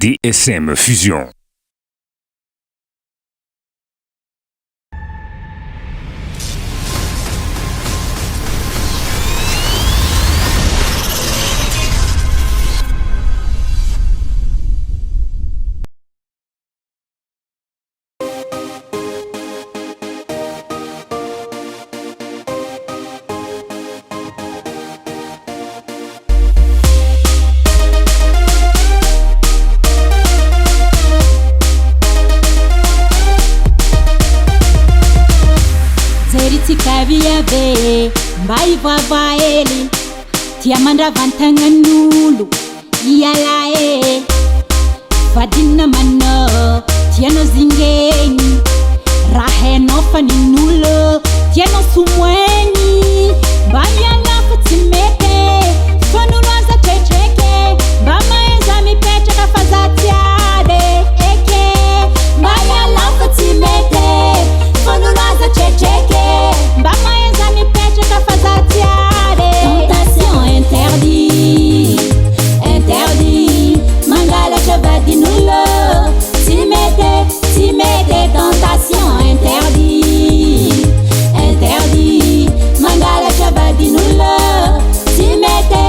DSM Fusion. Tikaviave mbai vava eli tia mandravantagnan'olo ialae vadina mano tiano zingeni raha enao fanin'olo tiano somoeny mba mialafa tsy mety fanolo aza tretreke mba mahaza mipetraka fa za tiade eke mba mialafa tsy mety fanolo aza tretreke mba mahaza mipetraka fa za tiade. Tentation interdit interdit mangalatra vadin'olo tsy mety tentation interdit interdit mangalatra vadin'olo tsy mety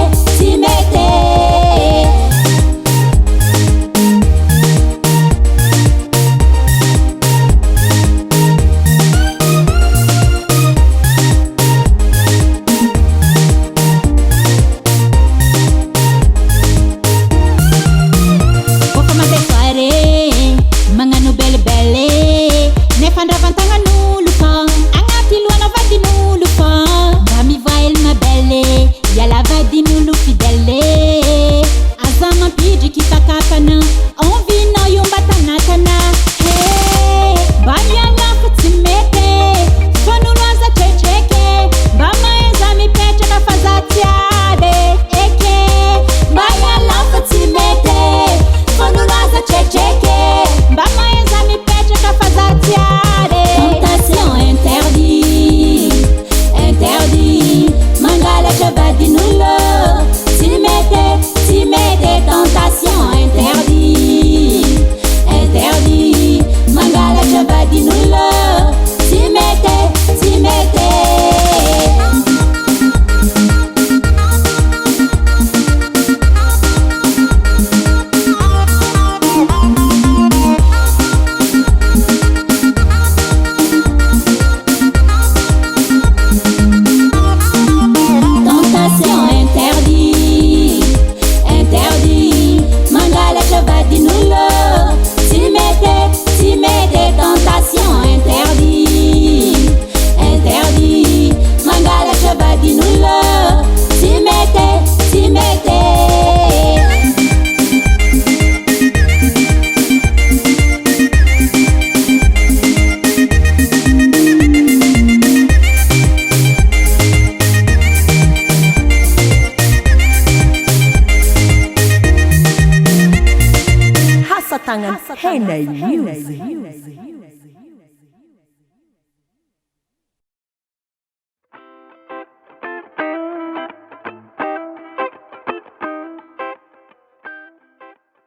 Tangan Henay Music.